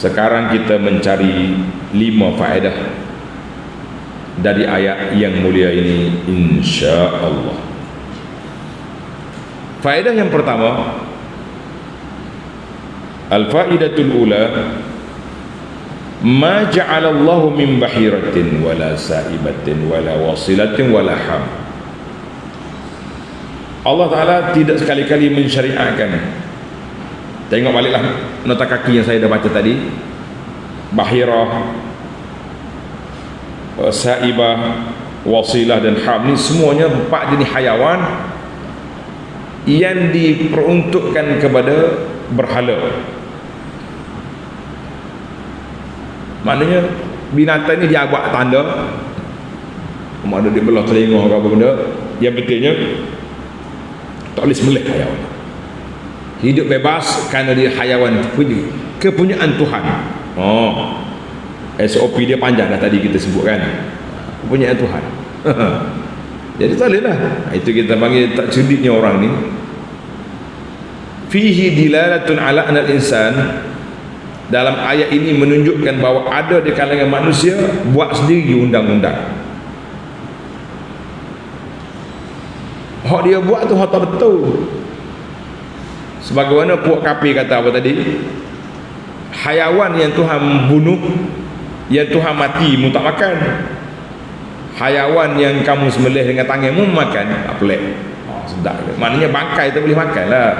Sekarang kita mencari 5 faedah dari ayat yang mulia ini, insya-Allah. Faedah yang pertama, al-faidatul ula, ma ja'alallahu min bahiratin wala sa'ibatin wala wasilatin wala ham. Allah Ta'ala tidak sekali-kali mensyariatkan. Tengok baliklah nota kaki yang saya dah baca tadi. Bahirah, sa'ibah, wasilah dan ham, ni semuanya 4 jenis hayawan yang diperuntukkan kepada berhala. Maknanya binatang ni dia buat tanda, mana dia belah telinga ke apa benda, yang pentingnya tak boleh sembelih hayawan. Hidup bebas kerana dia hayawan kepunyaan Tuhan. SOP dia panjang dah tadi kita sebut kan, kepunyaan Tuhan. Jadi tak boleh lah. Itu kita panggil tak cerdiknya orang ni. Fihi dilalatun ala anal insan, dalam ayat ini menunjukkan bahawa ada di kalangan manusia buat sendiri undang-undang. Hak dia buat tu hak tak betul. Sebagaimana puak kafir kata apa tadi? Hayawan yang Tuhan bunuh, yang Tuhan mati, mu tak makan. Hayawan yang kamu sembelih dengan tanganmu makan, tak pelik. Sedap. Maknanya bangkai tu boleh makan lah.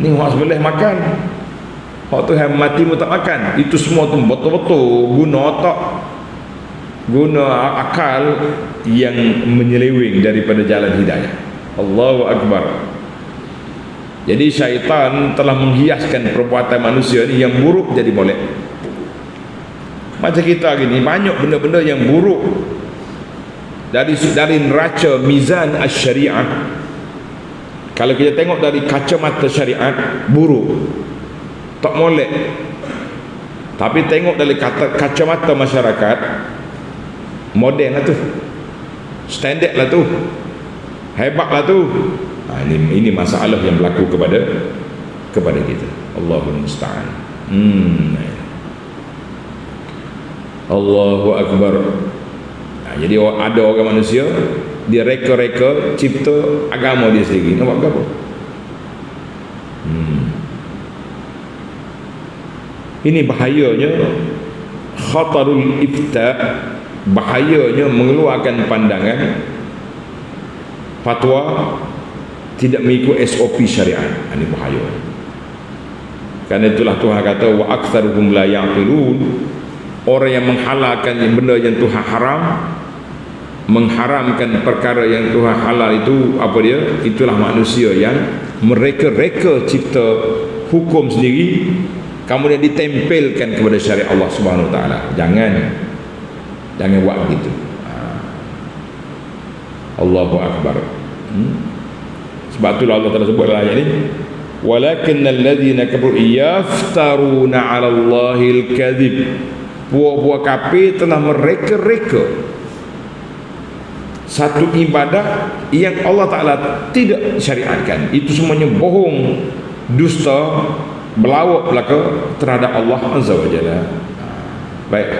Ni orang sembelih makan. Hak Tuhan mati mu tak makan. Itu semua tu betul-betul guna otak, guna akal yang menyeleweng daripada jalan hidayah. Allahu Akbar. Jadi syaitan telah menghiaskan perbuatan manusia ni yang buruk jadi molek. Macam kita gini, banyak benda-benda yang buruk dari neraca mizan asy-syariah. Kalau kita tengok dari kacamata syariat, buruk, tak molek. Tapi tengok dari kacamata masyarakat, moden lah tu, standard lah tu, hebat lah tu. Ini masalah yang berlaku kepada kita. Allahul musta'an. Allahu Akbar. Jadi ada orang manusia, dia reka-reka cipta agama dia sendiri. Nampak ke apa? Ini bahayanya khatarul ifta, bahayanya mengeluarkan pandangan fatwa tidak mengikut SOP syariat. Ini bahaya. Kerana itulah Tuhan kata wa aktsaruhum la ya'qilun. Orang yang menghalalkan benda yang Tuhan haram, mengharamkan perkara yang Tuhan halal, itu apa dia? Itulah manusia yang mereka-reka cipta hukum sendiri, kemudian ditempelkan kepada syariat Allah Subhanahu Wa Taala. Jangan buat begitu. Allahu Akbar. Sebab itulah Allah Taala sebut dalam ayat ini, walakinnal ladzina kafaru yaftaruna 'ala Allahil kadzib. Puak-puak kafir telah mereka-reka satu ibadah yang Allah Taala tidak syariatkan. Itu semuanya bohong, dusta, berlawak belaka terhadap Allah Azza wa Jalla. Baik.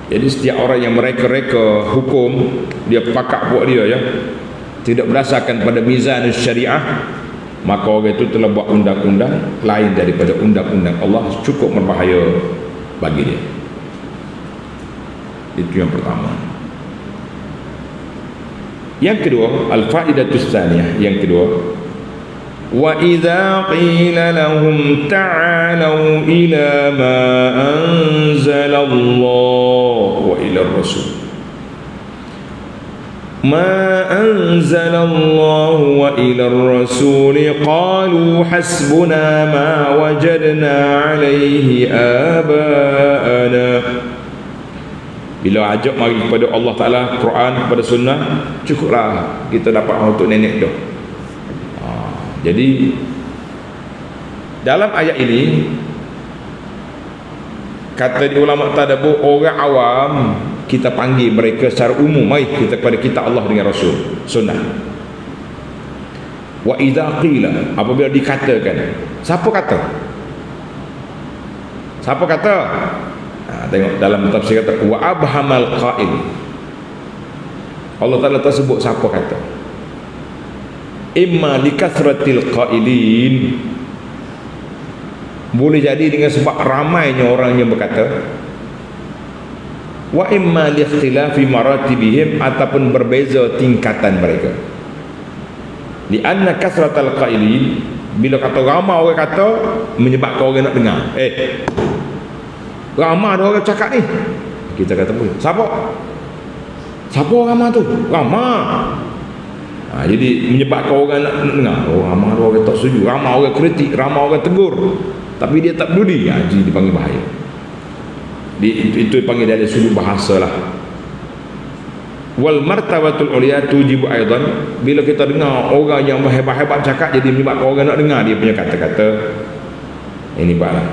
Jadi setiap orang yang mereka-reka hukum, dia pakak buat dia ya, tidak berdasarkan pada mizan syariah, maka orang itu telah buat undang-undang lain daripada undang-undang Allah, cukup berbahaya bagi dia. Itu yang pertama. Yang kedua, al-faidatus tsaniyah, yang kedua, wa idza qila lahum ta'alu ila ma anzala Allah wa ila ar-rasul ma anzala Allah wa ila ar-rasul qalu hasbuna ma wajadna alayhi aba'ana. Bila ajak mari kepada Allah Ta'ala, Quran, kepada sunnah, cukuplah kita dapat untuk nenek dah. Jadi dalam ayat ini kata di ulama tadabbur, orang awam kita panggil mereka secara umum, mari kita kepada kita Allah dengan Rasul, sunnah. Wa idza qila, apabila dikatakan. Siapa kata? Siapa kata? Tengok dalam tafsir kata wa abhamal qail. Allah Taala tersebut siapa kata? Imma likasratil qailin, boleh jadi dengan sebab ramainya orang yang berkata, wa imma liikhtilafi maratibihim, ataupun berbeza tingkatan mereka. Li anna kasratal qailin, bila kata ramai orang kata, menyebabkan orang nak dengar. Ramai ada orang cakap ni, kita kata pun siapa? Siapa ramai tu? Ramai. Jadi menyebabkan orang nak dengar. Ramai ada orang tak setuju, ramai orang kritik, ramai orang tegur, tapi dia tak peduli. Jadi dipanggil bahaya. Itu dipanggil dari sudut bahasa lah. Wal martabatul uliya tujibu aidan, bila kita dengar orang yang hebat-hebat cakap, jadi menyebabkan orang nak dengar dia punya kata-kata. Ini baiklah.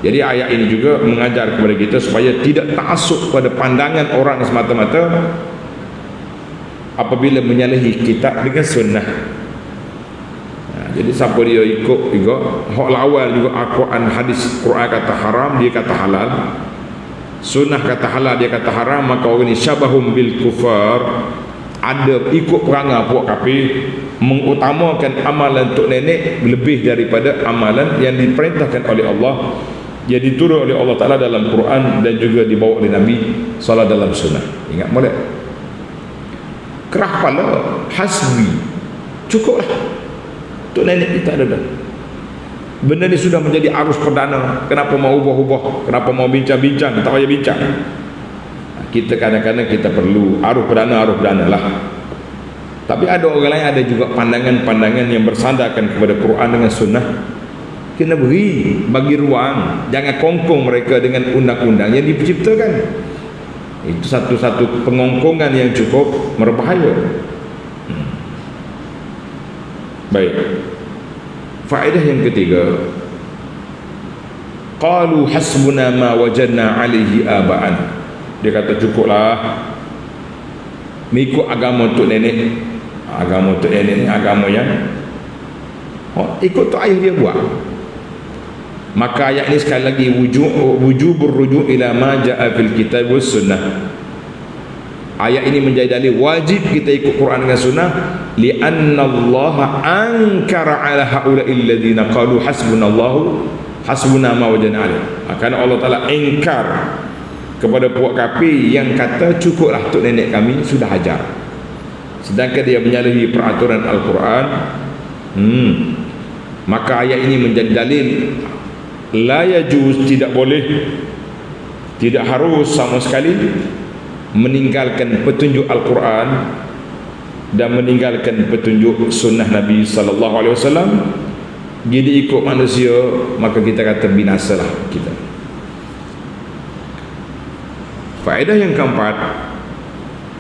Jadi ayat ini juga mengajar kepada kita supaya tidak taksub pada pandangan orang semata-mata apabila menyalahi kitab dengan sunnah. Jadi siapa dia ikut juga hak lawal juga Al-Quran, hadis. Quran kata haram, dia kata halal. Sunnah kata halal, dia kata haram. Maka orang ni syabahum bil kufar, ada ikut perangai puak kafir, mengutamakan amalan untuk nenek lebih daripada amalan yang diperintahkan oleh Allah, yang diturun oleh Allah Ta'ala dalam Quran dan juga dibawa oleh Nabi SAW dalam sunnah. Ingat boleh? Kerah kepala, hasbi, cukuplah untuk nenek kita ada dah. Benda ni sudah menjadi arus perdana. Kenapa mau ubah-ubah? Kenapa mau bincang-bincang? Tak payah bincang. Kita kadang-kadang kita perlu arus perdana lah. Tapi ada orang lain ada juga pandangan-pandangan yang bersandarkan kepada Quran dengan sunnah. Kena bagi ruang, jangan kongkong mereka dengan undang-undang yang diciptakan. Itu satu-satu pengongkongan yang cukup berbahaya. Baik. Faedah yang ketiga, qalu hasbuna ma wajadna alaihi aba'an. Dia kata cukuplah mengikut agama untuk nenek. Agama untuk nenek ni agama yang ikut tu ayah dia buat. Maka ayat ini sekali lagi wujubur ruju' ila ma ja'a fil kitab was sunnah. Ayat ini menjadi dalil wajib kita ikut Quran dengan sunnah, li'anna Allah ankara ala haula'il ladzina qalu hasbuna ma wajadna alaihi. Karena Allah Taala ingkar kepada puak kafir yang kata cukuplah untuk nenek kami sudah hajar, sedangkan dia menyalahi peraturan Al-Quran. Maka ayat ini menjadi dalil la yajuz, tidak boleh, tidak harus sama sekali meninggalkan petunjuk Al-Quran dan meninggalkan petunjuk sunnah Nabi sallallahu alaihi wasallam. Jadi ikut manusia, maka kita kata binasalah kita. Faedah yang keempat,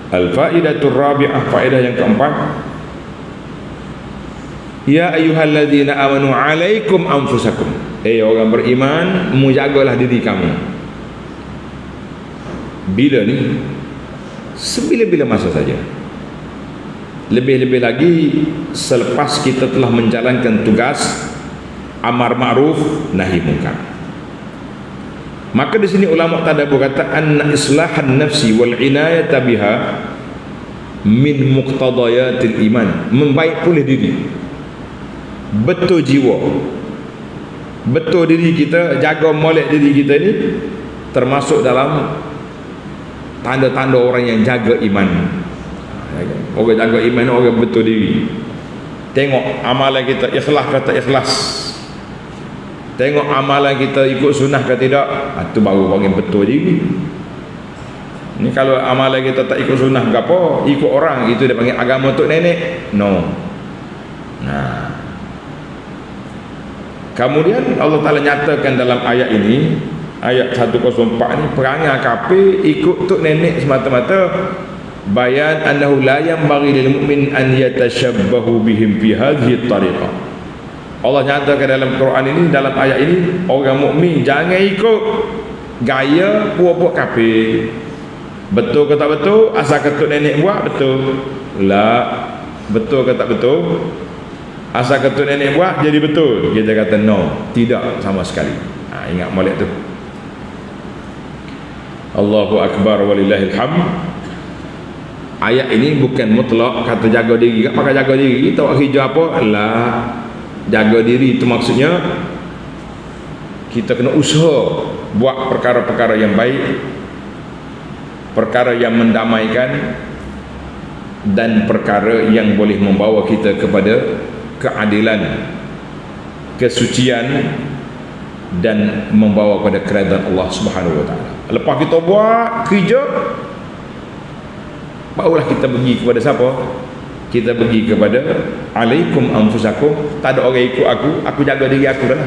al-faidatur rabi'ah, faedah yang keempat, ya ayyuhalladzina amanu alaikum anfusakum. Orang beriman, menjagalah diri kamu. Bila ni? Sebila-bila masa saja. Lebih-lebih lagi selepas kita telah menjalankan tugas amar ma'ruf nahi munkar. Maka di sini ulama tadabbur kata anna islahan nafsi wal inayata biha min muqtadayatil iman. Membaik pulih diri, betul jiwa, betul diri kita, jaga molek diri kita ni termasuk dalam tanda-tanda orang yang jaga iman. Orang jaga iman, orang betul diri. Tengok amalan kita ikhlas kata ikhlas, tengok amalan kita ikut sunnah ke tidak. Itu baru orang betul diri. Ni kalau amalan kita tak ikut sunnah ke apa, ikut orang, itu dia panggil agama untuk nenek. No. Nah, kemudian Allah Ta'ala nyatakan dalam ayat ini, ayat 104 ni, perangai kafir ikut tok nenek semata-mata. Bayan annahu la yanbaghi lil mu'min an yatashabbahu bihim fi hadhihi tariqah. Allah nyatakan dalam Quran ini, dalam ayat ini, orang mukmin jangan ikut gaya puak-puak kafir. Betul ke tak betul? Asal ketuk nenek buat betul. La, betul ke tak betul, asal kata nenek buat jadi betul, kita kata no, tidak sama sekali. Ingat molek tu. Allahu Akbar walillahil hamd. Ayat ini bukan mutlak kata jaga diri, tak pakai jaga diri, tak hijau apa lah. Jaga diri itu maksudnya kita kena usaha buat perkara-perkara yang baik, perkara yang mendamaikan, dan perkara yang boleh membawa kita kepada keadilan, kesucian, dan membawa kepada keridaan Allah Subhanahu wa taala. Lepas kita buat kerja, barulah kita pergi kepada siapa? Kita pergi kepada alaikum anfusakum. Tak ada orang ikut aku jaga diri aku dah.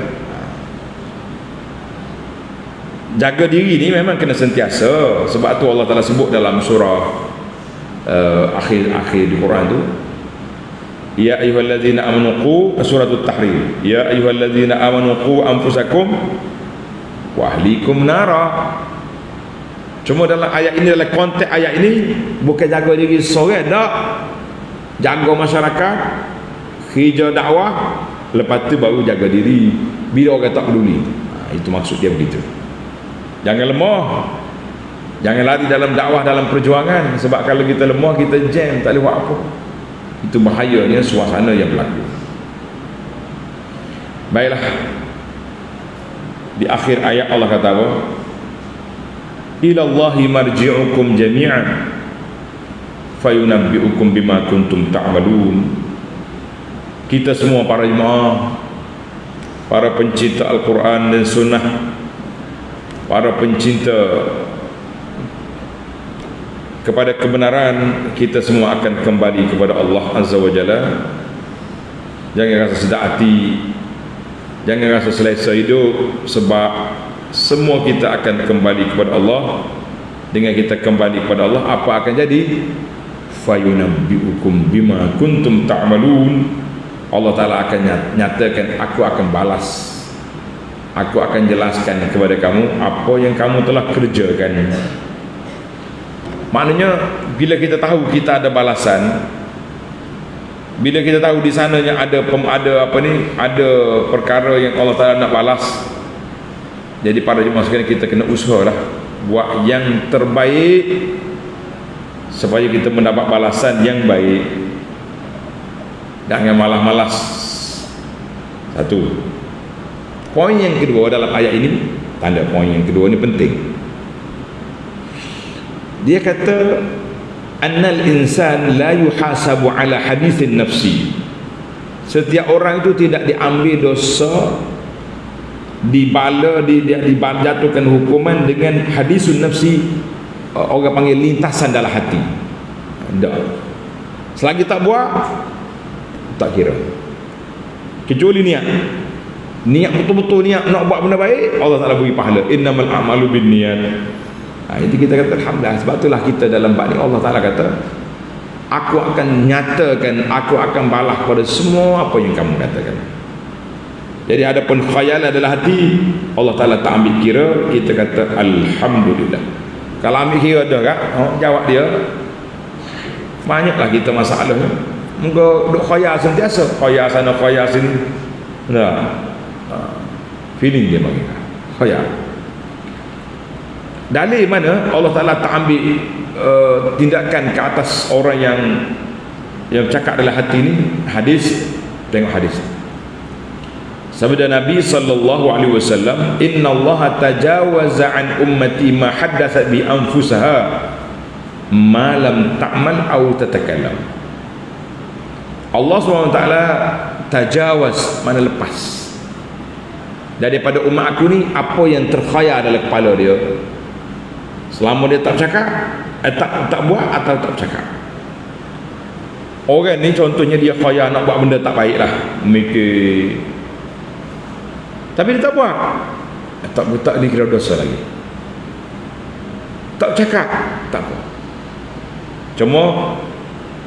Jaga diri ni memang kena sentiasa. Sebab tu Allah Ta'ala sebut dalam surah akhir di Quran tu, ya ayyuhallazina amanu qu, surah at-tahrim, ya ayyuhallazina amanu qu anfusakum wa ahlikum nara. Cuma dalam ayat ini, dalam konteks ayat ini, bukan jaga diri seorang dak, jaga masyarakat, kerja dakwah, lepas tu baru jaga diri bila orang tak peduli. Itu maksud dia begitu. Jangan lemah, jangan lari dalam dakwah, dalam perjuangan. Sebab kalau kita lemah, kita jam, tak boleh buat apa. Itu bahayanya suasana yang berlaku. Baiklah, di akhir ayat Allah kata apa? Ilallahi marji'ukum jami'an fayunabbi'ukum bima kuntum ta'malun. Kita semua para jemaah, para pencinta Al-Quran dan Sunnah, para pencinta kepada kebenaran, kita semua akan kembali kepada Allah Azza wa Jalla. Jangan rasa sedap hati, jangan rasa selesa hidup, sebab semua kita akan kembali kepada Allah. Dengan kita kembali kepada Allah, apa akan jadi? Fayunabbi'ukum bima kuntum ta'malun. Allah Ta'ala akan nyatakan, aku akan balas, aku akan jelaskan kepada kamu apa yang kamu telah kerjakan. Maknanya bila kita tahu kita ada balasan, bila kita tahu di sananya ada perkara yang Allah Ta'ala nak balas, jadi para jemaah sekalian, kita kena usahalah buat yang terbaik supaya kita mendapat balasan yang baik. Jangan malas-malas. Satu. Poin yang kedua dalam ayat ini, tanda poin yang kedua ni penting. Dia kata annal insan la yuhasabu ala hadithin nafsi. Setiap orang itu tidak diambil dosa, dijatuhkan hukuman dengan hadisun nafsi, orang panggil lintasan dalam hati. Tak. Selagi tak buat, tak kira. Kecuali niat betul-betul niat nak buat benda baik, Allah Ta'ala beri pahala. Innamal a'malu bin niat. Itu kita kata alhamdulillah. Sebab itulah kita dalam bab ni Allah Ta'ala kata, aku akan nyatakan, aku akan balas pada semua apa yang kamu katakan. Jadi adapun khayal adalah hati, Allah Ta'ala tak ambil kira. Kita kata alhamdulillah. Kalau ambil kira dah kan, jawab dia, banyaklah kita masalah. Muka duk khayal sentiasa, khayal sana khayal sini. Feeling dia bagi khayal. Dalil mana Allah Ta'ala tak ambil tindakan ke atas orang yang cakap dalam hati ni? Hadis, tengok hadis. Sabda Nabi sallallahu alaihi wasallam, "Inna Allah tajawaza an ummati ma haddathat bi anfusaha ma lam ta'mal aw tatakallam." Allah SWT tajawaz, mana lepas daripada umat aku ni apa yang terkhayal dalam kepala dia, selama dia tak cakap, tak buat atau tak cakap. Orang ni contohnya dia khayal nak buat benda tak baik lah, mikir, tapi dia tak buat, tak ni kira dosa lagi. Tak cakap, tak apa. Cuma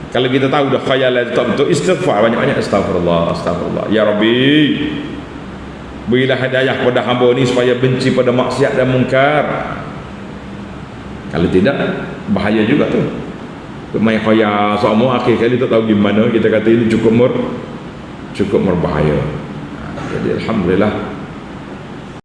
kalau kita tahu dah khayalan itu tak betul, istighfar banyak-banyak, astagfirullah, astagfirullah. Ya Rabbi, berilah hidayah kepada hamba ni supaya benci pada maksiat dan mungkar. Kalau tidak, bahaya juga tu. main khayal semua akhir kali tak tahu gimana kita kata ini cukup berbahaya. Jadi alhamdulillah